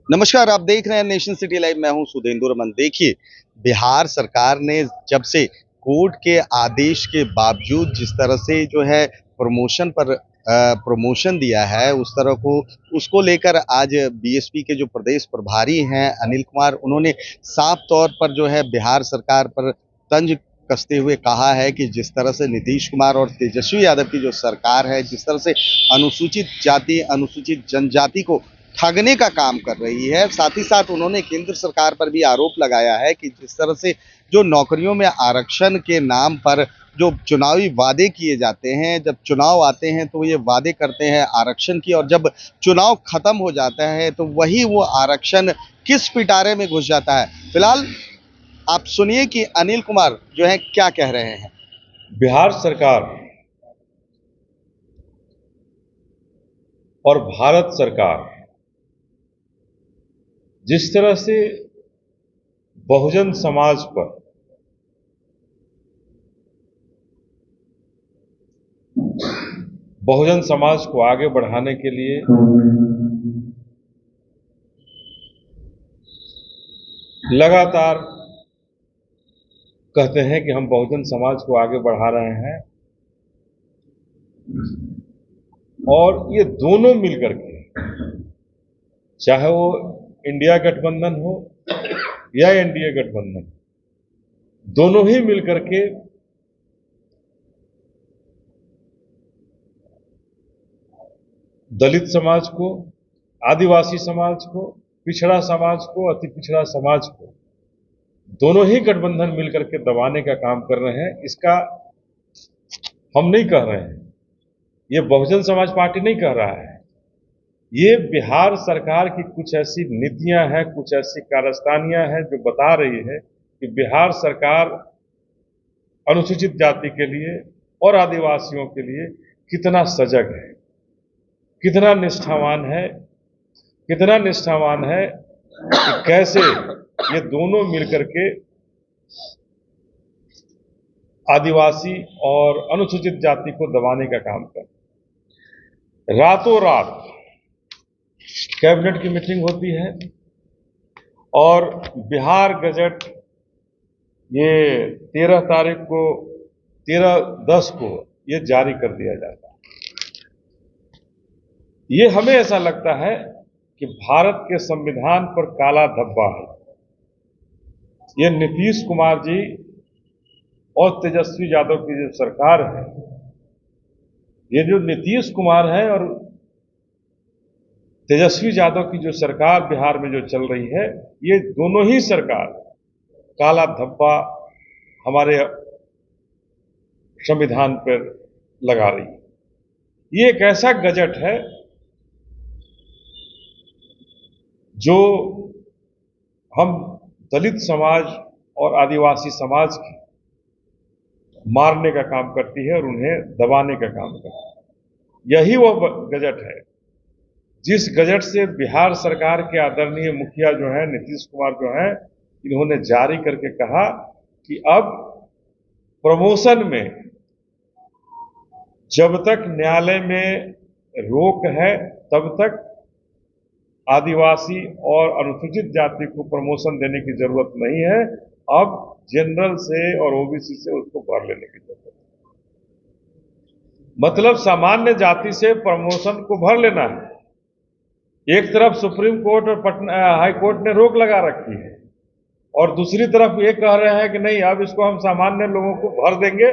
नमस्कार, आप देख रहे हैं नेशन सिटी लाइव। मैं हूं सुधेंदु रमन। देखिए, बिहार सरकार ने जब से कोर्ट के आदेश के बावजूद जिस तरह से जो है प्रमोशन पर प्रमोशन दिया है, उस तरह को उसको लेकर आज बीएसपी के जो प्रदेश प्रभारी हैं अनिल कुमार, उन्होंने साफ तौर पर जो है बिहार सरकार पर तंज कसते हुए कहा है कि जिस तरह से नीतीश कुमार और तेजस्वी यादव की जो सरकार है, जिस तरह से अनुसूचित जाति, अनुसूचित जनजाति को ठगने का काम कर रही है। साथ ही साथ उन्होंने केंद्र सरकार पर भी आरोप लगाया है कि जिस तरह से जो नौकरियों में आरक्षण के नाम पर जो चुनावी वादे किए जाते हैं, जब चुनाव आते हैं तो ये वादे करते हैं आरक्षण की, और जब चुनाव खत्म हो जाता है तो वही वो आरक्षण किस पिटारे में घुस जाता है। फिलहाल आप सुनिए कि अनिल कुमार जो है क्या कह रहे हैं। बिहार सरकार और भारत सरकार जिस तरह से बहुजन समाज पर बहुजन समाज को आगे बढ़ाने के लिए लगातार कहते हैं कि हम बहुजन समाज को आगे बढ़ा रहे हैं, और ये दोनों मिलकर के, चाहे वो इंडिया गठबंधन हो या एनडीए गठबंधन, दोनों ही मिलकर के दलित समाज को, आदिवासी समाज को, पिछड़ा समाज को, अति पिछड़ा समाज को, दोनों ही गठबंधन मिलकर के दबाने का काम कर रहे हैं। इसका हम नहीं कह रहे हैं, ये बहुजन समाज पार्टी नहीं कह रहा है, ये बिहार सरकार की कुछ ऐसी नीतियां हैं, कुछ ऐसी कारस्तानियां हैं जो बता रही है कि बिहार सरकार अनुसूचित जाति के लिए और आदिवासियों के लिए कितना सजग है, कितना निष्ठावान है कि कैसे ये दोनों मिलकर के आदिवासी और अनुसूचित जाति को दबाने का काम कर। रातों रात कैबिनेट की मीटिंग होती है और बिहार गजट ये 13/10 को ये जारी कर दिया जाता है। ये हमें ऐसा लगता है कि भारत के संविधान पर काला धब्बा है। ये नीतीश कुमार जी और तेजस्वी यादव की जो सरकार है, ये जो नीतीश कुमार है और तेजस्वी यादव की जो सरकार बिहार में जो चल रही है, ये दोनों ही सरकार काला धब्बा हमारे संविधान पर लगा रही है। ये एक ऐसा गजट है जो हम दलित समाज और आदिवासी समाज की मारने का काम करती है और उन्हें दबाने का काम करती है। यही वो गजट है जिस गजट से बिहार सरकार के आदरणीय मुखिया जो है नीतीश कुमार जो है, इन्होंने जारी करके कहा कि अब प्रमोशन में जब तक न्यायालय में रोक है तब तक आदिवासी और अनुसूचित जाति को प्रमोशन देने की जरूरत नहीं है। अब जनरल से और ओबीसी से उसको भर लेने की जरूरत है। मतलब सामान्य जाति से प्रमोशन को भर लेना है। एक तरफ सुप्रीम कोर्ट और पटना हाई कोर्ट ने रोक लगा रखी है और दूसरी तरफ ये कह रहे हैं कि नहीं, अब इसको हम सामान्य लोगों को भर देंगे।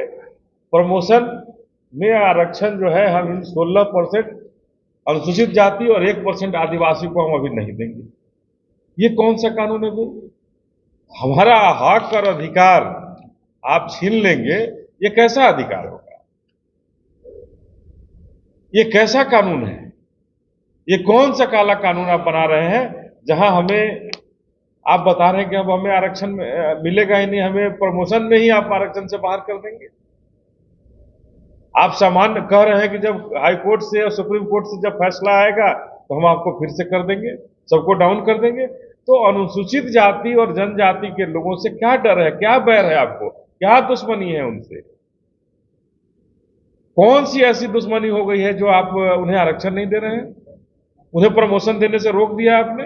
प्रमोशन में आरक्षण जो है हम इन 16% अनुसूचित जाति और 1% आदिवासी को हम अभी नहीं देंगे। ये कौन सा कानून है भाई? हमारा हक और अधिकार आप छीन लेंगे, ये कैसा अधिकार होगा? ये कैसा कानून है? ये कौन सा काला कानून आप बना रहे हैं जहां हमें आप बता रहे हैं कि अब हमें आरक्षण मिलेगा ही नहीं, हमें प्रमोशन में ही आप आरक्षण से बाहर कर देंगे। आप सामान्य कह रहे हैं कि जब हाई कोर्ट से और सुप्रीम कोर्ट से जब फैसला आएगा तो हम आपको फिर से कर देंगे, सबको डाउन कर देंगे। तो अनुसूचित जाति और जनजाति के लोगों से क्या डर है, क्या बैर है आपको, क्या दुश्मनी है उनसे? कौन सी ऐसी दुश्मनी हो गई है जो आप उन्हें आरक्षण नहीं दे रहे हैं, उन्हें प्रमोशन देने से रोक दिया आपने?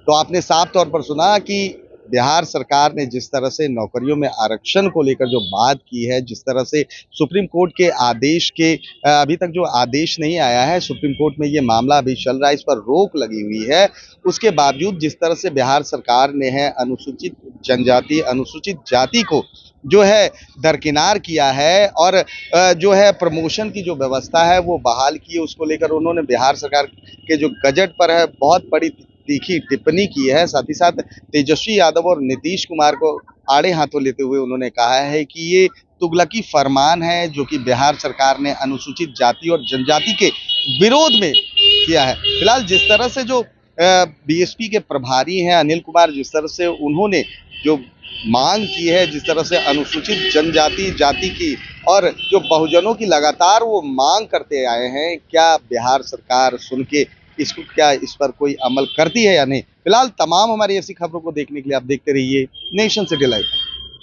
तो आपने साफ तौर पर सुना कि बिहार सरकार ने जिस तरह से नौकरियों में आरक्षण को लेकर जो बात की है, जिस तरह से सुप्रीम कोर्ट के आदेश के अभी तक जो आदेश नहीं आया है, सुप्रीम कोर्ट में ये मामला अभी चल रहा है, इस पर रोक लगी हुई है, उसके बावजूद जिस तरह से बिहार सरकार ने है अनुसूचित जनजाति, अनुसूचित जाति को जो है दरकिनार किया है और जो है प्रमोशन की जो व्यवस्था है वो बहाल की है, उसको लेकर उन्होंने बिहार सरकार के जो बजट पर है बहुत बड़ी तीखी टिप्पणी की है। साथ ही साथ तेजस्वी यादव और नीतीश कुमार को आड़े हाथों लेते हुए उन्होंने कहा है कि ये तुगलकी फरमान है जो कि बिहार सरकार ने अनुसूचित जाति और जनजाति के विरोध में किया है। फिलहाल जिस तरह से जो बीएसपी के प्रभारी हैं अनिल कुमार, जिस तरह से उन्होंने जो मांग की है, जिस तरह से अनुसूचित जनजाति जाति की और जो बहुजनों की लगातार वो मांग करते आए हैं, क्या बिहार सरकार सुन के इसको क्या इस पर कोई अमल करती है या नहीं? फिलहाल तमाम हमारी ऐसी खबरों को देखने के लिए आप देखते रहिए नेशन सिटी लाइव।